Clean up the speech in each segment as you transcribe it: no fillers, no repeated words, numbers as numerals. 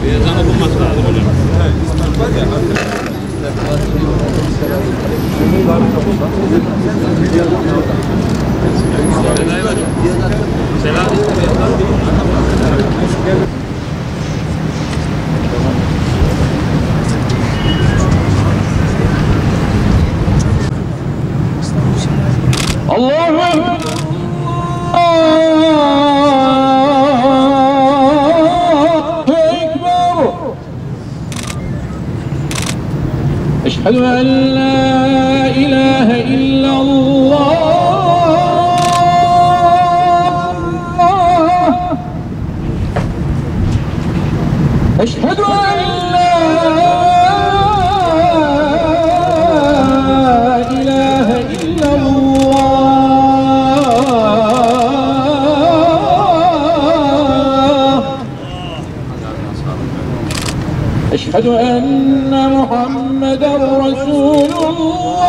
Ezan okunması lazım hocam. Selam. Allahu Ekber. Eşhedü en la ilahe illallah. Eşhedü en la ilahe illallah. Eşhedü enne Muhammeden Resulullah.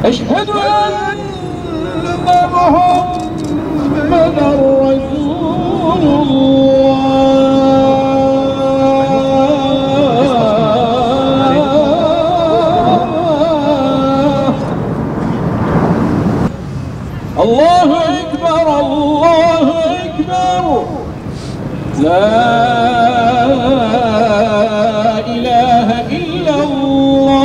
Eşhedü enne Muhammeden Resulullah. Allahu Ekber, Allahu Ekber. La ilahe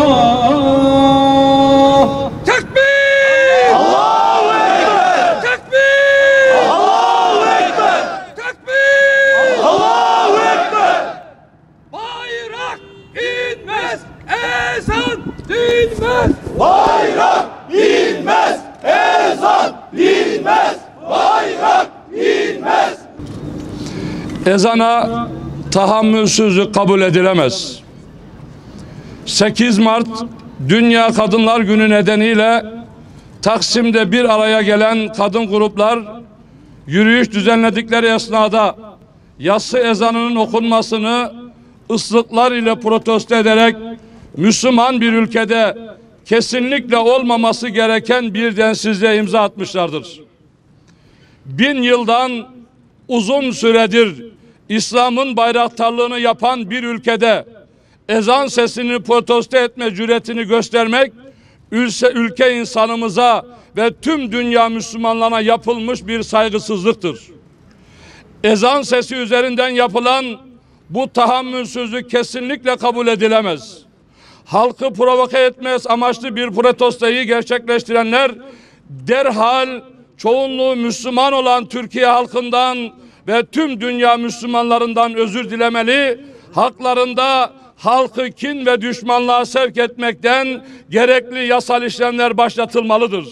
illallah. Tekbir! Allahu Ekber! Tekbir! Allahu Ekber! Tekbir! Allahu Ekber! Bayrak inmez, ezan dinmez. Bayrak inmez, ezan dinmez. Bayrak inmez. Ezana tahammülsüzlük kabul edilemez. 8 Mart Dünya Kadınlar Günü nedeniyle Taksim'de bir araya gelen kadın gruplar yürüyüş düzenledikleri esnada yatsı ezanının okunmasını ıslıklar ile protesto ederek Müslüman bir ülkede kesinlikle olmaması gereken bir densizliğe imza atmışlardır. 1000 yıldan uzun süredir İslam'ın bayraktarlığını yapan bir ülkede ezan sesini protesto etme cüretini göstermek ülke insanımıza ve tüm dünya Müslümanlarına yapılmış bir saygısızlıktır. Ezan sesi üzerinden yapılan bu tahammülsüzlük kesinlikle kabul edilemez. Halkı provoke etmez amaçlı bir protestoyu gerçekleştirenler derhal çoğunluğu Müslüman olan Türkiye halkından ve tüm dünya Müslümanlarından özür dilemeli, haklarında halkı kin ve düşmanlığa sevk etmekten gerekli yasal işlemler başlatılmalıdır.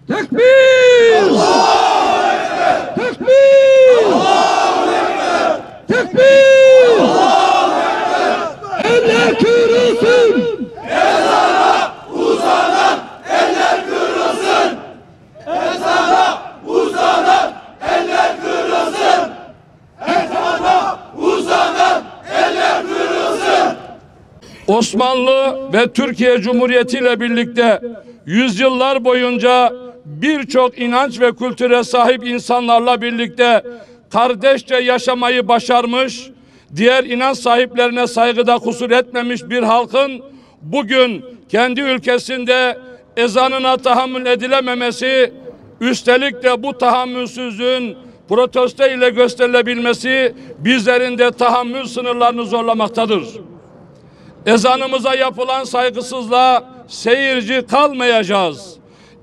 Tekbir! Allahu Ekber! Tekbir! Allahu Ekber! Tekbir! Allahu Ekber! Eller kırılsın! Ezana uzanan eller kırılsın! Ezana uzanan eller kırılsın! Ezana uzanan eller kırılsın! Osmanlı ve Türkiye Cumhuriyeti ile birlikte yüzyıllar boyunca birçok inanç ve kültüre sahip insanlarla birlikte kardeşçe yaşamayı başarmış, diğer inanç sahiplerine saygıda kusur etmemiş bir halkın bugün kendi ülkesinde ezanına tahammül edilememesi, üstelik de bu tahammülsüzlüğün protesto ile gösterilebilmesi bizlerin de tahammül sınırlarını zorlamaktadır. Ezanımıza yapılan saygısızlığa seyirci kalmayacağız.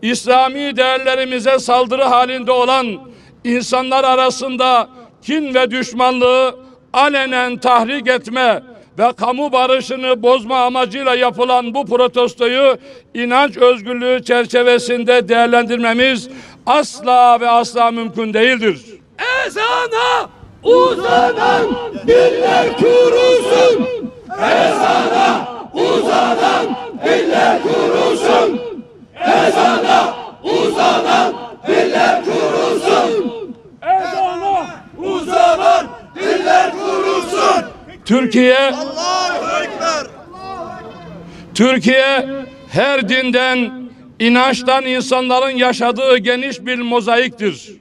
İslami değerlerimize saldırı halinde olan insanlar arasında kin ve düşmanlığı alenen tahrik etme ve kamu barışını bozma amacıyla yapılan bu protestoyu inanç özgürlüğü çerçevesinde değerlendirmemiz asla ve asla mümkün değildir. Ezana uzanan diller kurulsun! Ezana uzanan diller kurulsun! Ezana uzanan diller kurulsun! Türkiye her dinden, inançtan insanların yaşadığı geniş bir mozaiktir.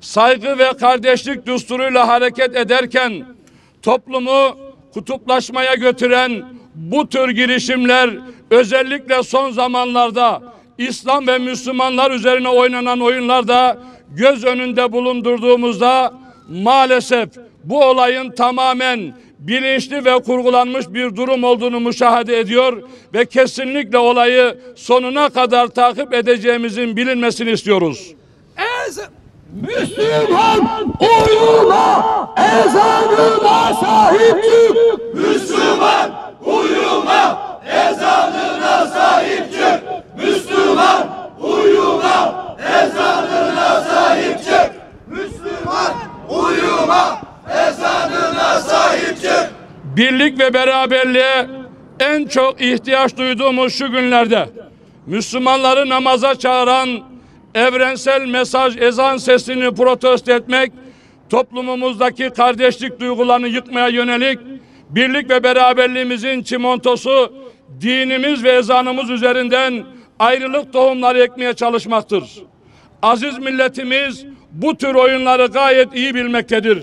Saygı ve kardeşlik düsturuyla hareket ederken toplumu kutuplaşmaya götüren bu tür girişimler özellikle son zamanlarda İslam ve Müslümanlar üzerine oynanan oyunlarda göz önünde bulundurduğumuzda maalesef bu olayın tamamen bilinçli ve kurgulanmış bir durum olduğunu müşahede ediyor ve kesinlikle olayı sonuna kadar takip edeceğimizin bilinmesini istiyoruz. Müslüman uyuma, ezanına sahip çık. Müslüman uyuma, ezanına sahip çık. Müslüman uyuma, ezanına sahip çık. Müslüman uyuma, ezanına sahip çık. Birlik ve beraberliğe en çok ihtiyaç duyduğumuz şu günlerde Müslümanları namaza çağıran evrensel mesaj ezan sesini protesto etmek, toplumumuzdaki kardeşlik duygularını yıkmaya yönelik birlik ve beraberliğimizin çimentosu dinimiz ve ezanımız üzerinden ayrılık tohumları ekmeye çalışmaktır. Aziz milletimiz bu tür oyunları gayet iyi bilmektedir.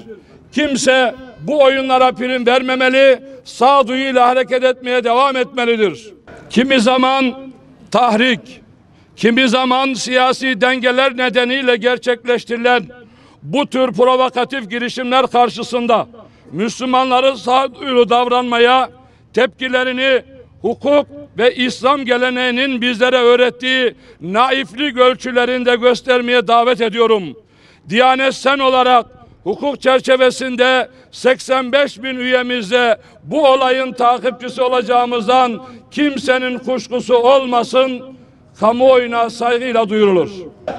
Kimse bu oyunlara prim vermemeli, sağduyuyla hareket etmeye devam etmelidir. Kimi zaman tahrik, kimi zaman siyasi dengeler nedeniyle gerçekleştirilen bu tür provokatif girişimler karşısında Müslümanları sağduyulu davranmaya, tepkilerini hukuk ve İslam geleneğinin bizlere öğrettiği naiflik ölçülerinde göstermeye davet ediyorum. Diyanet Sen olarak hukuk çerçevesinde 85 bin üyemizle bu olayın takipçisi olacağımızdan kimsenin kuşkusu olmasın, kamuoyuna saygıyla duyurulur.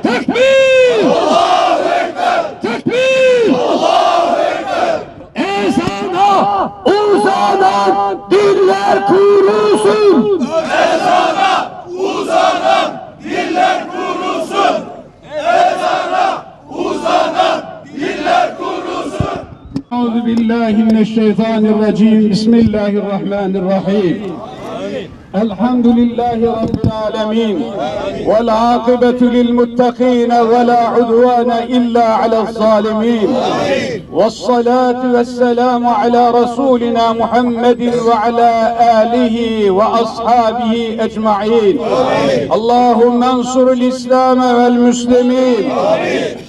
Tekbir! Allahu Ekber! Tekbir! Allahu Ekber! Ezana uzanan diller kurulsun! Ezana uzanan diller kurulsun! Ezana uzanan diller kurulsun! Euzubillahimineşşeytanirracim. Bismillahirrahmanirrahim. Elhamdülillahi Rabbil alemin. Vel akıbetu lil muttaqin ve la udvane illa alel zalimin. Vessalatu vesselamu ala Resulina Muhammedin ve ala alihi ve ashabihi ecma'in. Allahümme ensurul İslam vel müslimin.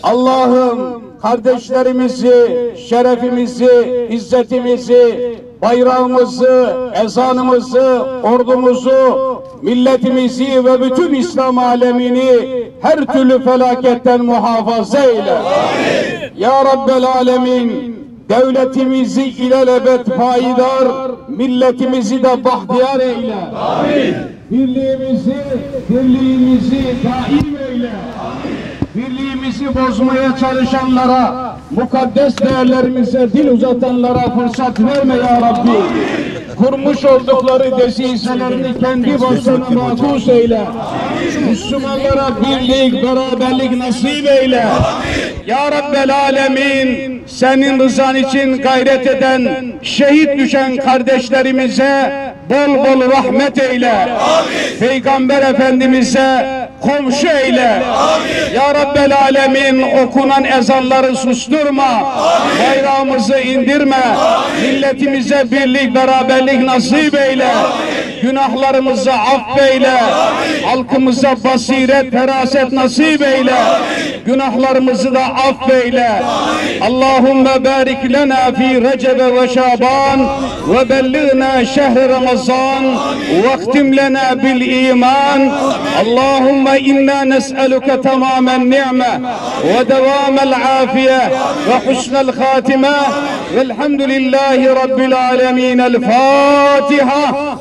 Allah'ım kardeşlerimizi, şerefimizi, izzetimizi, bayrağımızı, ezanımızı, ordumuzu, milletimizi ve bütün İslam alemini her türlü felaketten muhafaza eyle. Amin. Ya Rabbel Alemin, devletimizi ilelebet payidar, milletimizi de bahtiyar eyle. Amin. Birliğimizi daim eyle. Amin. Birliğimizi bozmaya çalışanlara, mukaddes değerlerimize dil uzatanlara fırsat verme ya Rabbi. Kurmuş oldukları desiselerini kendi başına makus eyle. Müslümanlara birlik, beraberlik nasip eyle. Ya Rabbel Alemin, senin rızan için gayret eden, şehit düşen kardeşlerimize bol bol rahmet eyle. Amin. Peygamber Efendimiz'e komşu eyle. Amin. Ya Rabbel Alemin, okunan ezanları susturma. Amin. Bayrağımızı indirme. Amin. Milletimize birlik, beraberlik nasip eyle. Amin. Günahlarımızı affeyle. Amin. Halkımıza basiret, feraset nasip eyle. Amin. Günahlarımızı da affeyle. Amin. Allahümme barik lena fi Recebe ve Şaban ve belliğna şehri Ramazan ve ihtim lena bil iman. Allahümme inna nes'eluke tamamen ni'me ve devamel afiye ve husnel hatime velhamdülillahi rabbil alemin. El Fatiha.